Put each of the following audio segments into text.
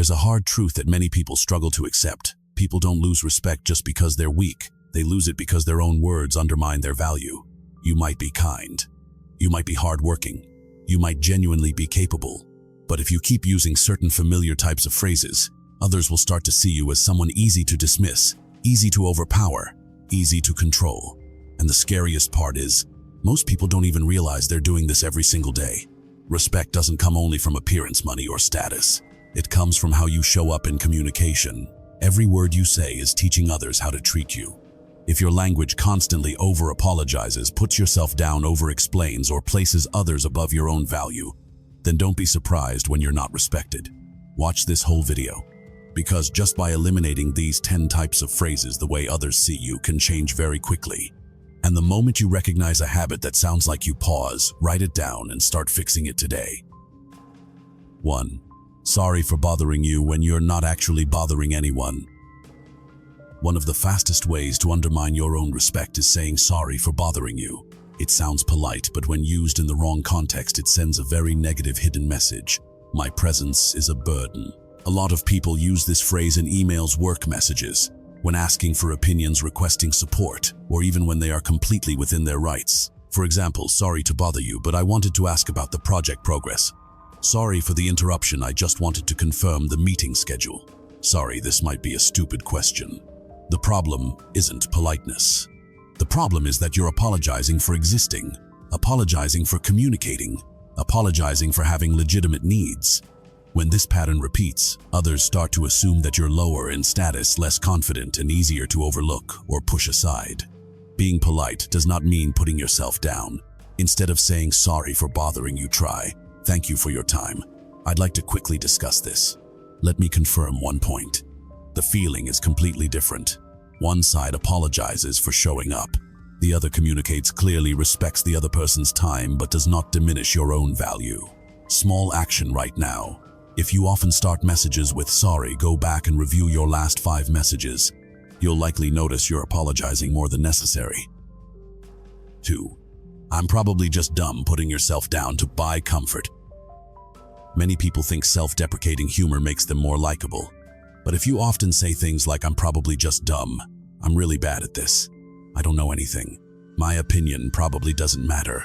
There's a hard truth that many people struggle to accept. People don't lose respect just because they're weak. They lose it because their own words undermine their value. You might be kind. You might be hardworking. You might genuinely be capable. But if you keep using certain familiar types of phrases, others will start to see you as someone easy to dismiss, easy to overpower, easy to control. And the scariest part is, most people don't even realize they're doing this every single day. Respect doesn't come only from appearance, money, or status. It comes from how you show up in communication. Every word you say is teaching others how to treat you. If your language constantly over-apologizes, puts yourself down, over-explains, or places others above your own value, then don't be surprised when you're not respected. Watch this whole video, because just by eliminating these 10 types of phrases, the way others see you can change very quickly. And the moment you recognize a habit that sounds like you, pause, write it down, and start fixing it today. 1. Sorry for bothering you when you're not actually bothering anyone. One of the fastest ways to undermine your own respect is saying sorry for bothering you. It sounds polite, but when used in the wrong context, it sends a very negative hidden message. My presence is a burden. A lot of people use this phrase in emails, work messages, when asking for opinions, requesting support, or even when they are completely within their rights. For example, sorry to bother you, but I wanted to ask about the project progress. Sorry for the interruption, I just wanted to confirm the meeting schedule. Sorry, this might be a stupid question. The problem isn't politeness. The problem is that you're apologizing for existing, apologizing for communicating, apologizing for having legitimate needs. When this pattern repeats, others start to assume that you're lower in status, less confident, and easier to overlook or push aside. Being polite does not mean putting yourself down. Instead of saying sorry for bothering you, try, thank you for your time. I'd like to quickly discuss this. Let me confirm one point. The feeling is completely different. One side apologizes for showing up. The other communicates clearly, respects the other person's time, but does not diminish your own value. Small action right now. If you often start messages with sorry, go back and review your last 5 messages. You'll likely notice you're apologizing more than necessary. 2. I'm probably just dumb, putting yourself down to buy comfort. Many people think self-deprecating humor makes them more likable. But if you often say things like, I'm probably just dumb, I'm really bad at this, I don't know anything, my opinion probably doesn't matter,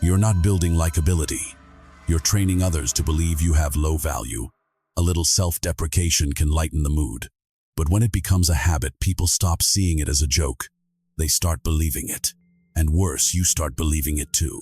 you're not building likability. You're training others to believe you have low value. A little self-deprecation can lighten the mood. But when it becomes a habit, people stop seeing it as a joke. They start believing it. And worse, you start believing it too.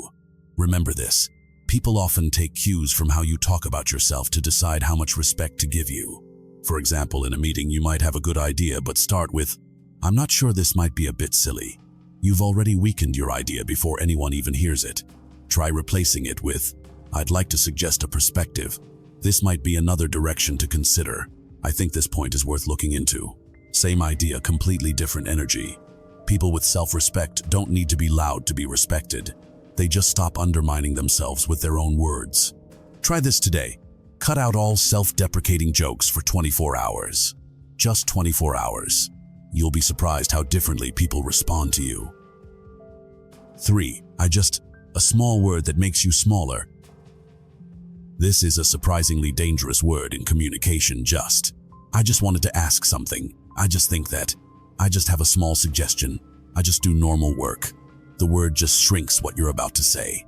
Remember this. People often take cues from how you talk about yourself to decide how much respect to give you. For example, in a meeting, you might have a good idea, but start with, I'm not sure, this might be a bit silly. You've already weakened your idea before anyone even hears it. Try replacing it with, I'd like to suggest a perspective. This might be another direction to consider. I think this point is worth looking into. Same idea, completely different energy. People with self-respect don't need to be loud to be respected. They just stop undermining themselves with their own words. Try this today. Cut out all self-deprecating jokes for 24 hours. Just 24 hours. You'll be surprised how differently people respond to you. 3. A small word that makes you smaller. This is a surprisingly dangerous word in communication. I just wanted to ask something. I just think that. I just have a small suggestion. I just do normal work. The word just shrinks what you're about to say.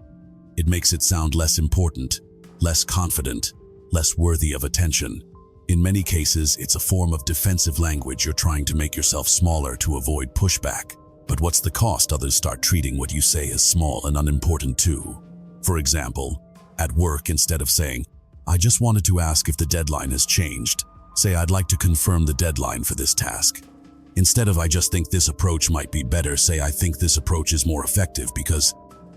It makes it sound less important, less confident, less worthy of attention. In many cases, it's a form of defensive language. You're trying to make yourself smaller to avoid pushback. But what's the cost? Others start treating what you say as small and unimportant too. For example, at work, instead of saying, I just wanted to ask if the deadline has changed, say, I'd like to confirm the deadline for this task. Instead of, I just think this approach might be better, say, I think this approach is more effective, because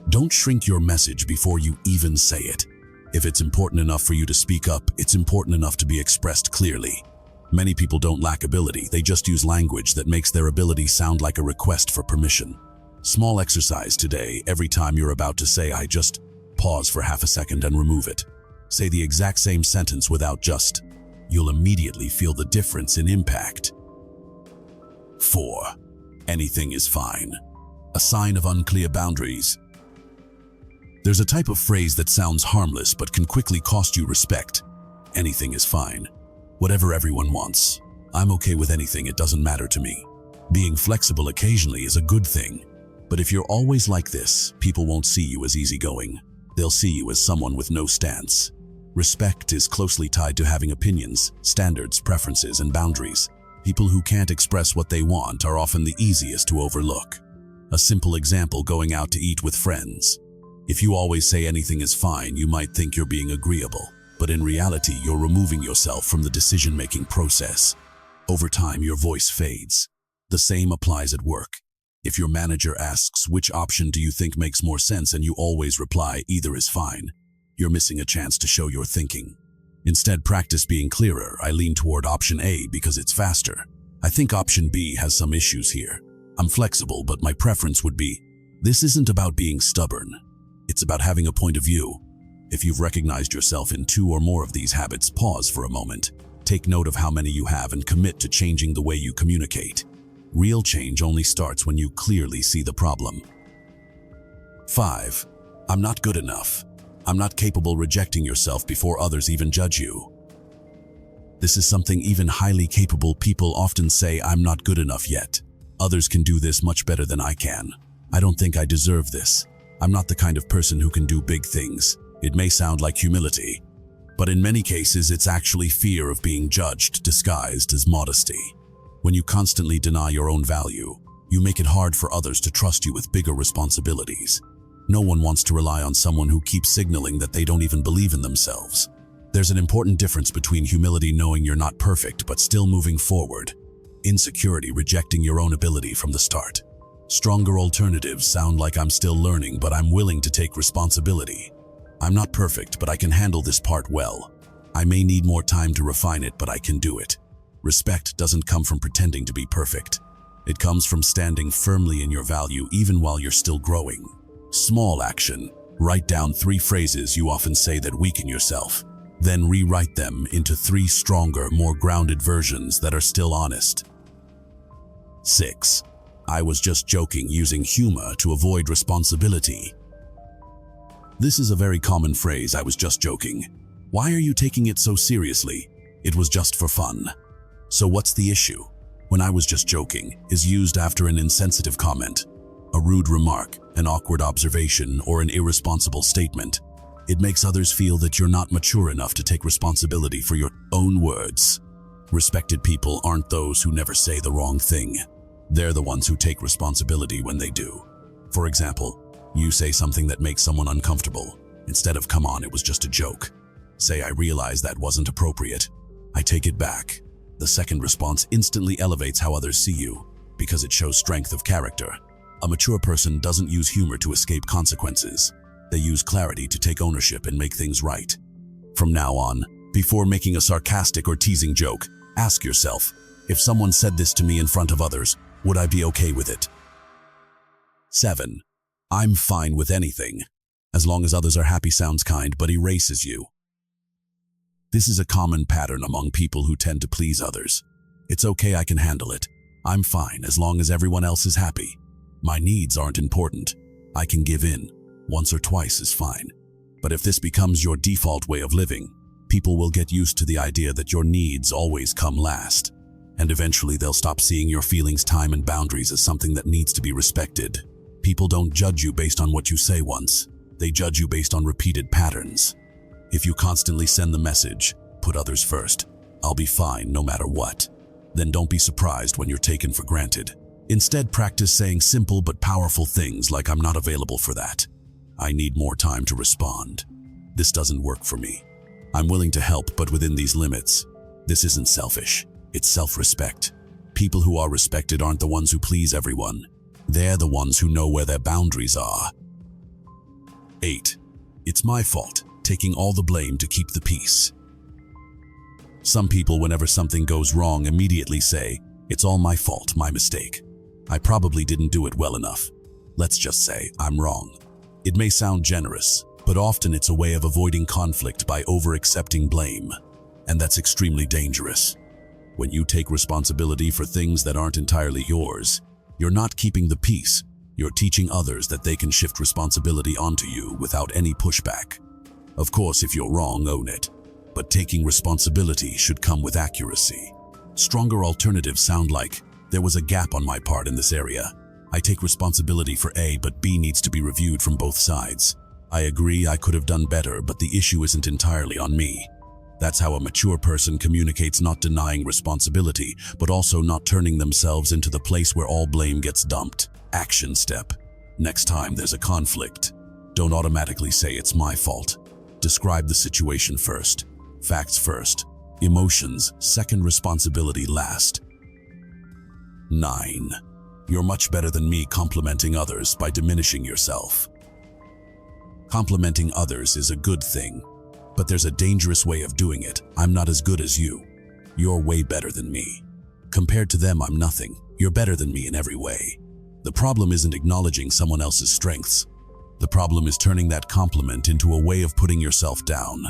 don't shrink your message before you even say it. If it's important enough for you to speak up, it's important enough to be expressed clearly. Many people don't lack ability, they just use language that makes their ability sound like a request for permission. Small exercise today. Every time you're about to say, I just, pause for half a second and remove it. Say the exact same sentence without just. You'll immediately feel the difference in impact. 4. Anything is fine. A sign of unclear boundaries. There's a type of phrase that sounds harmless but can quickly cost you respect. Anything is fine. Whatever everyone wants. I'm okay with anything, it doesn't matter to me. Being flexible occasionally is a good thing. But if you're always like this, people won't see you as easygoing. They'll see you as someone with no stance. Respect is closely tied to having opinions, standards, preferences, and boundaries. People who can't express what they want are often the easiest to overlook. A simple example: going out to eat with friends. If you always say anything is fine, you might think you're being agreeable. But in reality, you're removing yourself from the decision-making process. Over time, your voice fades. The same applies at work. If your manager asks, which option do you think makes more sense, and you always reply, either is fine, you're missing a chance to show your thinking. Instead, practice being clearer. I lean toward option A because it's faster. I think option B has some issues here. I'm flexible, but my preference would be. This isn't about being stubborn. It's about having a point of view. If you've recognized yourself in 2 or more of these habits, pause for a moment. Take note of how many you have and commit to changing the way you communicate. Real change only starts when you clearly see the problem. 5. I'm not good enough. I'm not capable. Rejecting yourself before others even judge you. This is something even highly capable people often say: I'm not good enough yet. Others can do this much better than I can. I don't think I deserve this. I'm not the kind of person who can do big things. It may sound like humility, but in many cases it's actually fear of being judged disguised as modesty. When you constantly deny your own value, you make it hard for others to trust you with bigger responsibilities. No one wants to rely on someone who keeps signaling that they don't even believe in themselves. There's an important difference between humility, knowing you're not perfect but still moving forward. Insecurity, rejecting your own ability from the start. Stronger alternatives sound like I'm still learning, but I'm willing to take responsibility. I'm not perfect, but I can handle this part well. I may need more time to refine it, but I can do it. Respect doesn't come from pretending to be perfect. It comes from standing firmly in your value even while you're still growing. Small action. Write down 3 phrases you often say that weaken yourself. Then rewrite them into 3 stronger, more grounded versions that are still honest. 6. I was just joking, using humor to avoid responsibility. This is a very common phrase: I was just joking. Why are you taking it so seriously? It was just for fun. So what's the issue? When "I was just joking" is used after an insensitive comment, a rude remark, an awkward observation, or an irresponsible statement, it makes others feel that you're not mature enough to take responsibility for your own words. Respected people aren't those who never say the wrong thing. They're the ones who take responsibility when they do. For example, you say something that makes someone uncomfortable. Instead of "come on, it was just a joke," say, "I realize that wasn't appropriate. I take it back." The second response instantly elevates how others see you, because it shows strength of character. A mature person doesn't use humor to escape consequences. They use clarity to take ownership and make things right. From now on, before making a sarcastic or teasing joke, ask yourself, if someone said this to me in front of others, would I be okay with it? 7. I'm fine with anything. As long as others are happy sounds kind, but erases you. This is a common pattern among people who tend to please others. It's okay, I can handle it. I'm fine as long as everyone else is happy. My needs aren't important. I can give in. Once or twice is fine. But if this becomes your default way of living, people will get used to the idea that your needs always come last. And eventually they'll stop seeing your feelings, time, and boundaries as something that needs to be respected. People don't judge you based on what you say once. They judge you based on repeated patterns. If you constantly send the message, "Put others first, I'll be fine no matter what," then don't be surprised when you're taken for granted. Instead, practice saying simple but powerful things like, "I'm not available for that. I need more time to respond. This doesn't work for me. I'm willing to help, but within these limits." This isn't selfish, it's self-respect. People who are respected aren't the ones who please everyone. They're the ones who know where their boundaries are. 8. It's my fault, taking all the blame to keep the peace. Some people, whenever something goes wrong, immediately say, "It's all my fault, my mistake. I probably didn't do it well enough. Let's just say I'm wrong." It may sound generous, but often it's a way of avoiding conflict by over-accepting blame. And that's extremely dangerous. When you take responsibility for things that aren't entirely yours, you're not keeping the peace. You're teaching others that they can shift responsibility onto you without any pushback. Of course, if you're wrong, own it. but taking responsibility should come with accuracy. Stronger alternatives sound like, there was a gap on my part in this area. I take responsibility for A, but B needs to be reviewed from both sides. I agree I could have done better, but the issue isn't entirely on me. That's how a mature person communicates, not denying responsibility, but also not turning themselves into the place where all blame gets dumped. Action step. Next time there's a conflict, don't automatically say it's my fault. Describe the situation first. Facts first. Emotions second, responsibility last. 9. You're much better than me complimenting others by diminishing yourself. Complimenting others is a good thing, but there's a dangerous way of doing it. I'm not as good as you. You're way better than me. Compared to them, I'm nothing. You're better than me in every way. The problem isn't acknowledging someone else's strengths. The problem is turning that compliment into a way of putting yourself down.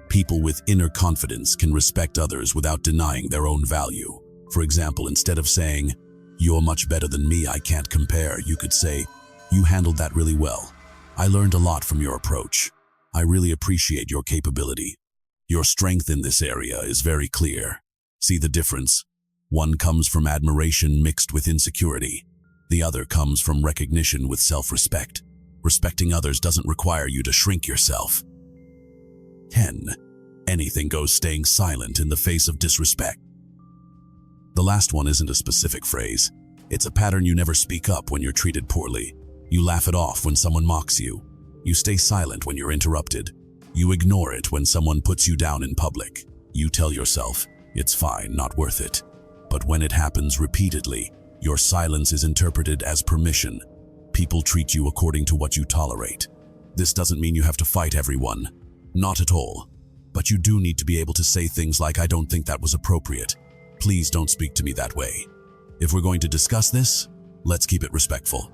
People with inner confidence can respect others without denying their own value. For example, instead of saying, "You're much better than me, I can't compare," you could say, "You handled that really well. I learned a lot from your approach. I really appreciate your capability. Your strength in this area is very clear." See the difference? One comes from admiration mixed with insecurity. The other comes from recognition with self-respect. Respecting others doesn't require you to shrink yourself. 10. Anything goes staying silent in the face of disrespect. The last one isn't a specific phrase. It's a pattern. You never speak up when you're treated poorly. You laugh it off when someone mocks you. You stay silent when you're interrupted. You ignore it when someone puts you down in public. You tell yourself, "It's fine, not worth it." But when it happens repeatedly, your silence is interpreted as permission. People treat you according to what you tolerate. This doesn't mean you have to fight everyone. Not at all. But you do need to be able to say things like, "I don't think that was appropriate. Please don't speak to me that way." If we're going to discuss this, let's keep it respectful.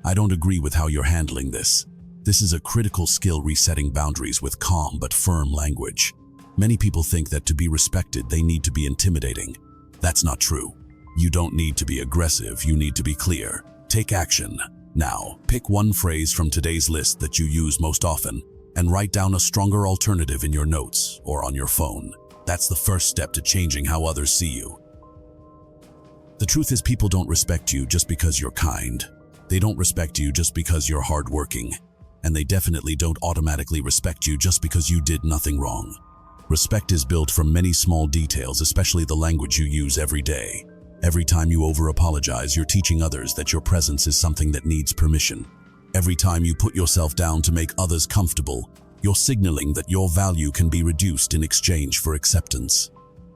"I don't agree with how you're handling this." This is a critical skill, resetting boundaries with calm but firm language. Many people think that to be respected, they need to be intimidating. That's not true. You don't need to be aggressive, you need to be clear. Take action. Now, pick one phrase from today's list that you use most often and write down a stronger alternative in your notes or on your phone. That's the first step to changing how others see you. The truth is, people don't respect you just because you're kind. They don't respect you just because you're hardworking. And they definitely don't automatically respect you just because you did nothing wrong. Respect is built from many small details, especially the language you use every day. Every time you over-apologize, you're teaching others that your presence is something that needs permission. Every time you put yourself down to make others comfortable, you're signaling that your value can be reduced in exchange for acceptance.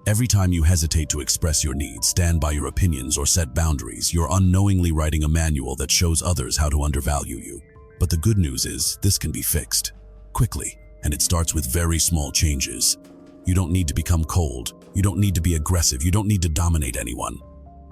Every time you hesitate to express your needs, stand by your opinions, or set boundaries, you're unknowingly writing a manual that shows others how to undervalue you. But the good news is, this can be fixed quickly, and it starts with very small changes. You don't need to become cold. You don't need to be aggressive. You don't need to dominate anyone.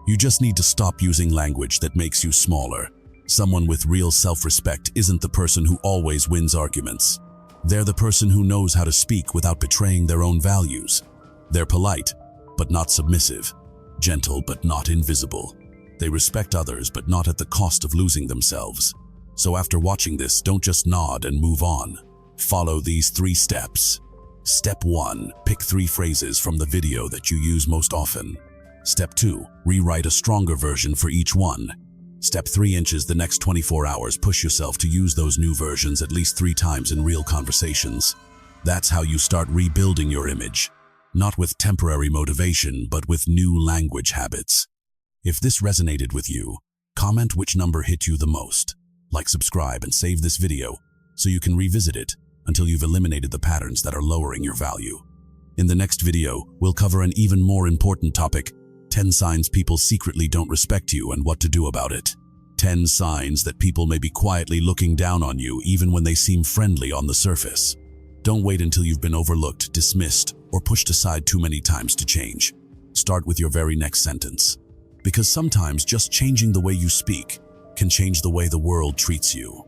You just need to stop using language that makes you smaller. Someone with real self-respect isn't the person who always wins arguments. They're the person who knows how to speak without betraying their own values. They're polite, but not submissive. Gentle, but not invisible. They respect others, but not at the cost of losing themselves. So after watching this, don't just nod and move on. Follow these 3 steps. Step 1, pick 3 phrases from the video that you use most often. Step 2, rewrite a stronger version for each one. Step 3, inches the next 24 hours, push yourself to use those new versions at least 3 times in real conversations. That's how you start rebuilding your image. Not with temporary motivation, but with new language habits. If this resonated with you, comment which number hit you the most. Like, subscribe, and save this video so you can revisit it until you've eliminated the patterns that are lowering your value. In the next video, we'll cover an even more important topic: 10 signs people secretly don't respect you and what to do about it. 10 signs that people may be quietly looking down on you even when they seem friendly on the surface. Don't wait until you've been overlooked, dismissed, or pushed aside too many times to change. Start with your very next sentence. Because sometimes just changing the way you speak can change the way the world treats you.